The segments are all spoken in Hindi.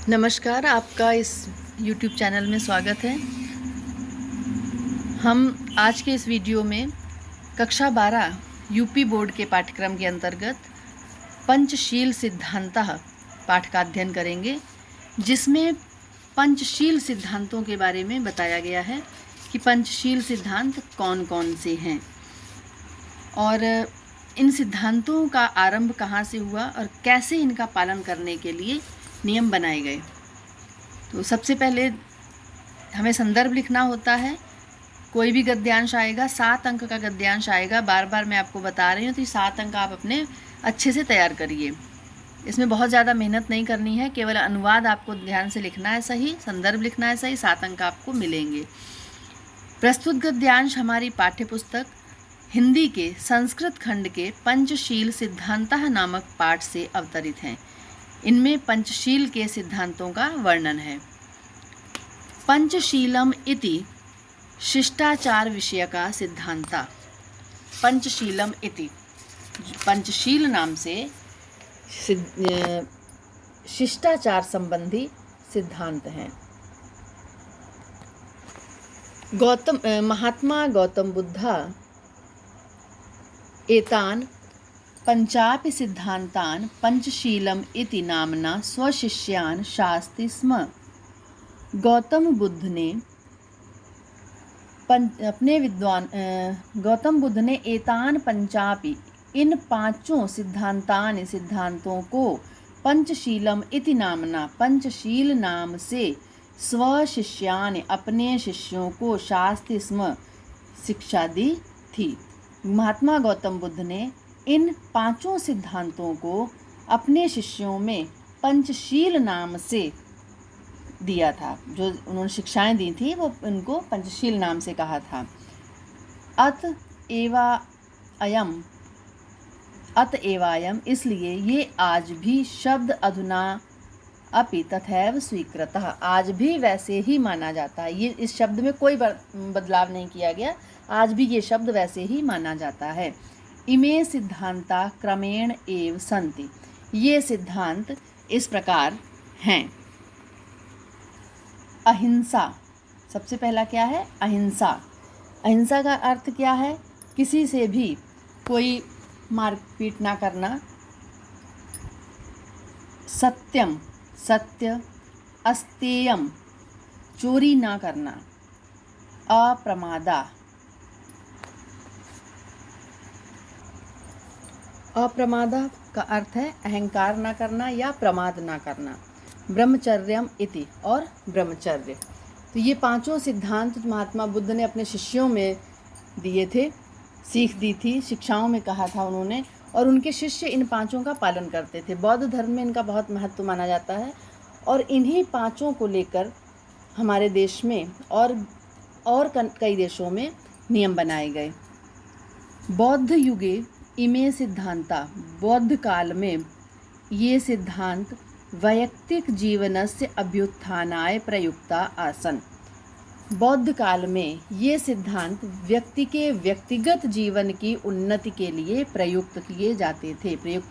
नमस्कार, आपका इस YouTube चैनल में स्वागत है। हम आज के इस वीडियो में कक्षा 12 यूपी बोर्ड के पाठ्यक्रम के अंतर्गत पंचशील सिद्धांतः पाठ का अध्ययन करेंगे, जिसमें पंचशील सिद्धांतों के बारे में बताया गया है कि पंचशील सिद्धांत कौन कौन से हैं और इन सिद्धांतों का आरंभ कहाँ से हुआ और कैसे इनका पालन करने के लिए नियम बनाए गए। तो सबसे पहले हमें संदर्भ लिखना होता है। कोई भी गद्यांश आएगा, 7 अंक का गद्यांश आएगा, बार बार मैं आपको बता रही हूँ, तो ये 7 अंक आप अपने अच्छे से तैयार करिए। इसमें बहुत ज़्यादा मेहनत नहीं करनी है, केवल अनुवाद आपको ध्यान से लिखना है, सही संदर्भ लिखना है, सही 7 अंक आपको मिलेंगे। प्रस्तुत गद्यांश हमारी पाठ्यपुस्तक हिंदी के संस्कृत खंड के पंचशील सिद्धांतः नामक पाठ से अवतरित हैं। इनमें पंचशील के सिद्धांतों का वर्णन है। पंचशीलम इति शिष्टाचार विषय का सिद्धांता। पंचशीलम इति पंचशील नाम से शिष्टाचार संबंधी सिद्धांत हैं। महात्मा गौतम बुद्धा एतान पंचापि सिद्धांतान पंचशीलम इति नामना स्वशिष्यान् शास्ति स्म। गौतम बुद्ध ने एतान पंचापि इन पांचों सिद्धांतों को पंचशीलम इति नामना पंचशील नाम से स्वशिष्यान् अपने शिष्यों को शास्ति स्म शिक्षा दी थी। महात्मा गौतम बुद्ध ने इन पांचों सिद्धांतों को अपने शिष्यों में पंचशील नाम से दिया था। जो उन्होंने शिक्षाएं दी थी वो उनको पंचशील नाम से कहा था। अतएवायम इसलिए ये आज भी शब्द अधुना अपि तथैव स्वीकृतः, आज भी वैसे ही माना जाता है। ये इस शब्द में कोई बदलाव नहीं किया गया, आज भी ये शब्द वैसे ही माना जाता है। इमे सिद्धांता क्रमेण एव सन्ति, ये सिद्धांत इस प्रकार हैं। अहिंसा, सबसे पहला क्या है? अहिंसा। अहिंसा का अर्थ क्या है? किसी से भी कोई मारपीट ना करना। सत्यम, सत्य। अस्तेयम, चोरी ना करना। अप्रमादा, अप्रमादा का अर्थ है अहंकार ना करना या प्रमाद ना करना। ब्रह्मचर्यम इति, और ब्रह्मचर्य। तो ये पांचों सिद्धांत महात्मा बुद्ध ने अपने शिष्यों में दिए थे, सीख दी थी, शिक्षाओं में कहा था उन्होंने, और उनके शिष्य इन पांचों का पालन करते थे। बौद्ध धर्म में इनका बहुत महत्व माना जाता है और इन्हीं पांचों को लेकर हमारे देश में और कई देशों में नियम बनाए गए। बौद्ध युगे इमे सिद्धांता, बौद्ध काल में ये सिद्धांत वैयक्तिक जीवनस्य अभ्युत्थानाय प्रयुक्ता आसन। बौद्ध काल में ये सिद्धांत व्यक्ति के व्यक्तिगत जीवन की उन्नति के लिए प्रयुक्त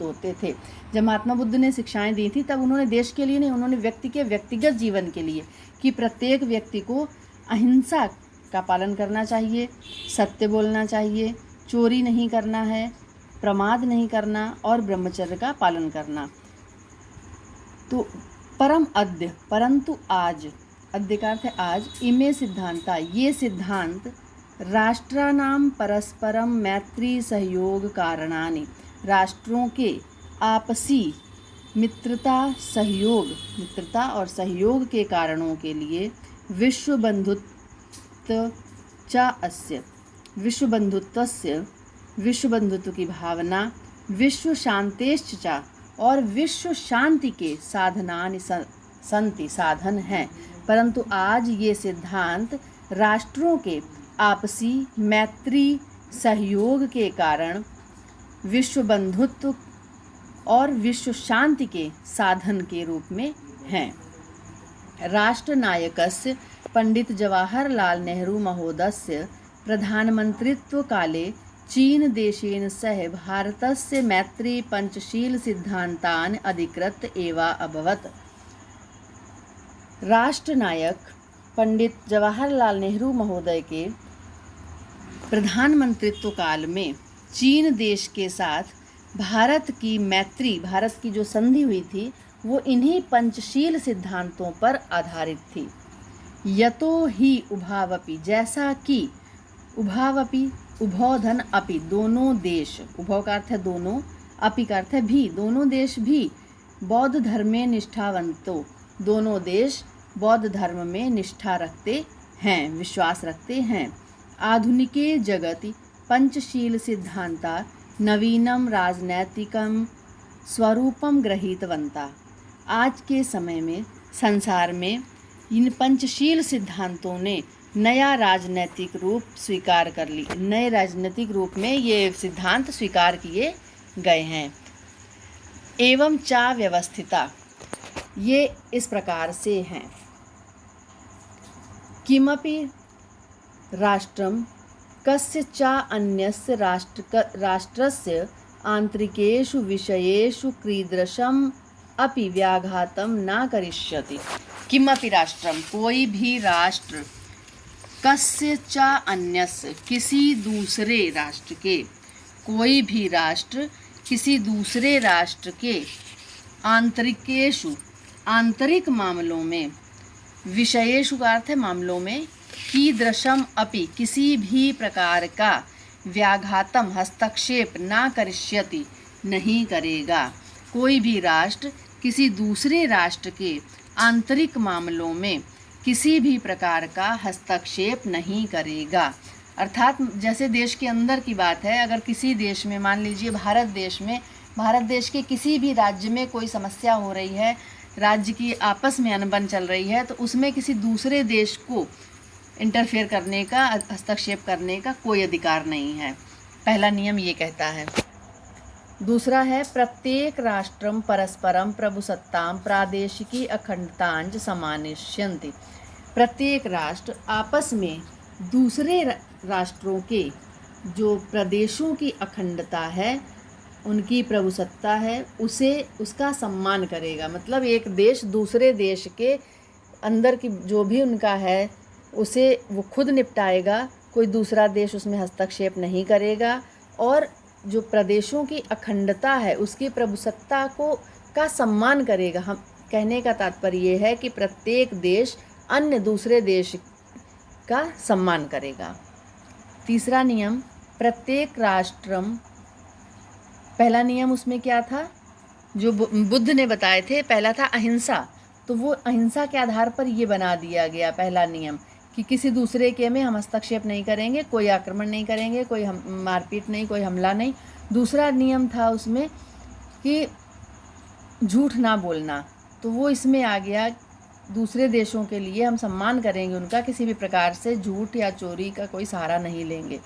होते थे। जब महात्मा बुद्ध ने शिक्षाएं दी थी तब उन्होंने देश के लिए नहीं, उन्होंने व्यक्ति के व्यक्तिगत जीवन के लिए, कि प्रत्येक व्यक्ति को अहिंसा का पालन करना चाहिए, सत्य बोलना चाहिए, चोरी नहीं करना है, प्रमाद नहीं करना और ब्रह्मचर्य का पालन करना। तो परम अद्य, परंतु आज, अद्य का अर्थ है आज, इमे सिद्धांता, ये सिद्धांत राष्ट्रानाम परस्परम मैत्री सहयोग कारणानि, राष्ट्रों के आपसी मित्रता और सहयोग के कारणों के लिए विश्व बंधुत्व की भावना, विश्व शांतेश्च च, और विश्व शांति के साधनानि संति, साधन हैं। परंतु आज ये सिद्धांत राष्ट्रों के आपसी मैत्री सहयोग के कारण विश्व बंधुत्व और विश्व शांति के साधन के रूप में हैं। राष्ट्रनायकस्य पंडित जवाहरलाल नेहरू महोदयस्य प्रधानमंत्रित्व काले चीन देशेन सह भारतस्य मैत्री पंचशील सिद्धांतान् अधिकृत एव अभवत्। राष्ट्रनायक पंडित जवाहरलाल नेहरू महोदय के प्रधानमंत्रित्व काल में चीन देश के साथ भारत की मैत्री, भारत की जो संधि हुई थी, वो इन्हीं पंचशील सिद्धांतों पर आधारित थी। यतो ही उभावपि, जैसा कि उभावपि, उभौधन अपि, दोनों देश, उभौ का अर्थ है दोनों, अपि का अर्थ है भी, दोनों देश भी, बौद्ध धर्मे निष्ठावंतो, दोनों देश बौद्ध धर्म में निष्ठा रखते हैं, विश्वास रखते हैं। आधुनिके जगति पंचशील सिद्धांता नवीनम राजनैतिकम स्वरूपम गृहीतवंता, आज के समय में संसार में इन पंचशील सिद्धांतों ने नया राजनैतिक रूप स्वीकार कर ली, नए राजनीतिक रूप में ये सिद्धांत स्वीकार किए गए हैं। एवं चा व्यवस्थिता, ये इस प्रकार से हैं। किमपि राष्ट्रम कस्य चा अन्यस्य राष्ट्रस्य आंतरिकेषु विषयेषु कीदृशम अपि व्याघातं न करिष्यति। किमपि राष्ट्रम, कोई भी राष्ट्र, कस्य चा अन्यस्य, किसी दूसरे राष्ट्र के, कोई भी राष्ट्र किसी दूसरे राष्ट्र के आंतरिकेषु, आंतरिक मामलों में, विषयेषु का अर्थ है मामलों में, कीदृशम अपि, किसी भी प्रकार का, व्याघातम हस्तक्षेप, ना करिष्यति, नहीं करेगा। कोई भी राष्ट्र किसी दूसरे राष्ट्र के आंतरिक मामलों में किसी भी प्रकार का हस्तक्षेप नहीं करेगा। अर्थात जैसे देश के अंदर की बात है, अगर किसी देश में, मान लीजिए भारत देश में, भारत देश के किसी भी राज्य में कोई समस्या हो रही है, राज्य की आपस में अनबन चल रही है, तो उसमें किसी दूसरे देश को इंटरफेयर करने का, हस्तक्षेप करने का कोई अधिकार नहीं है। पहला नियम ये कहता है। दूसरा है प्रत्येक राष्ट्रम परस्परम प्रभुसत्ताम प्रादेशिकी अखंडतांच समानिष्यन्ति। प्रत्येक राष्ट्र आपस में दूसरे राष्ट्रों के जो प्रदेशों की अखंडता है, उनकी प्रभुसत्ता है, उसे, उसका सम्मान करेगा। मतलब एक देश दूसरे देश के अंदर की जो भी उनका है उसे वो खुद निपटाएगा, कोई दूसरा देश उसमें हस्तक्षेप नहीं करेगा, और जो प्रदेशों की अखंडता है उसकी प्रभुसत्ता को का सम्मान करेगा। हम कहने का तात्पर्य ये है कि प्रत्येक देश अन्य दूसरे देश का सम्मान करेगा। तीसरा नियम प्रत्येक राष्ट्रम, पहला नियम उसमें क्या था जो बुद्ध ने बताए थे, पहला था अहिंसा, तो वो अहिंसा के आधार पर ये बना दिया गया पहला नियम कि किसी दूसरे के में हम हस्तक्षेप नहीं करेंगे, कोई आक्रमण नहीं करेंगे, कोई मारपीट नहीं, कोई हमला नहीं। दूसरा नियम था उसमें कि झूठ ना बोलना, तो वो इसमें आ गया, दूसरे देशों के लिए हम सम्मान करेंगे उनका, किसी भी प्रकार से झूठ या चोरी का कोई सहारा नहीं लेंगे।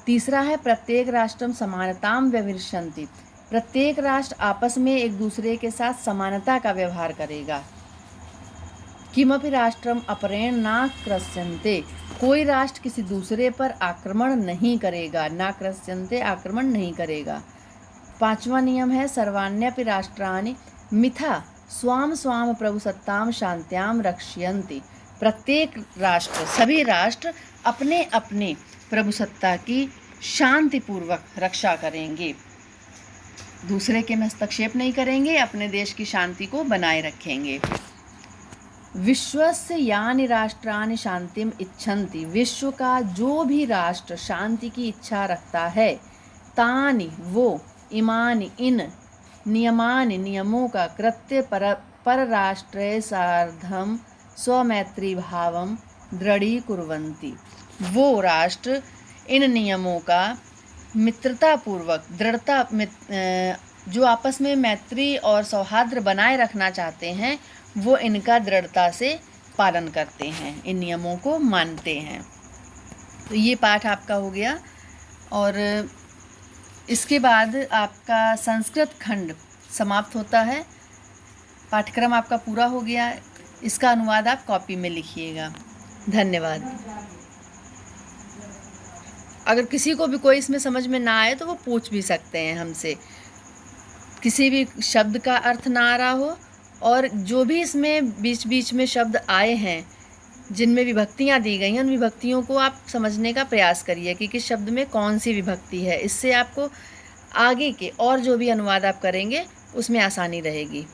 तीसरा है प्रत्येक राष्ट्रम समानताम व्यवहृष्यन्ति, प्रत्येक राष्ट्र आपस में एक दूसरे के साथ समानता का व्यवहार करेगा। किमपि राष्ट्रम अपरेण नाक्रस्यन्ते, कोई राष्ट्र किसी दूसरे पर आक्रमण नहीं करेगा, नाक्रस्यन्ते आक्रमण नहीं करेगा। पांचवा नियम है सर्वाण्यपि राष्ट्राणि मिथा स्वाम स्वाम प्रभुसत्ताम शांत्याम रक्ष्यन्ति, प्रत्येक राष्ट्र, सभी राष्ट्र अपने अपने प्रभुसत्ता की शांतिपूर्वक रक्षा करेंगे, दूसरे के में हस्तक्षेप नहीं करेंगे, अपने देश की शांति को बनाए रखेंगे। विश्वस्य यानि राष्ट्राणि शांतिम इच्छन्ति, विश्व का जो भी राष्ट्र शांति की इच्छा रखता है, तानि वो, इमानि इन, नियमानि नियमों का, कृत्य परराष्ट्रे सार्धम स्वमैत्री भावम दृढ़ीकुर्वन्ति, वो राष्ट्र इन नियमों का मित्रता पूर्वक, दृढ़ता, जो आपस में मैत्री और सौहार्द बनाए रखना चाहते हैं, वो इनका दृढ़ता से पालन करते हैं, इन नियमों को मानते हैं। तो ये पाठ आपका हो गया, और इसके बाद आपका संस्कृत खंड समाप्त होता है। पाठ्यक्रम आपका पूरा हो गया, इसका अनुवाद आप कॉपी में लिखिएगा। धन्यवाद। अगर किसी को भी कोई इसमें समझ में ना आए तो वो पूछ भी सकते हैं हमसे, किसी भी शब्द का अर्थ ना आ रहा हो और जो भी इसमें बीच बीच में शब्द आए हैं जिनमें विभक्तियाँ दी गई हैं, उन विभक्तियों को आप समझने का प्रयास करिए कि किस शब्द में कौन सी विभक्ति है। इससे आपको आगे के और जो भी अनुवाद आप करेंगे उसमें आसानी रहेगी।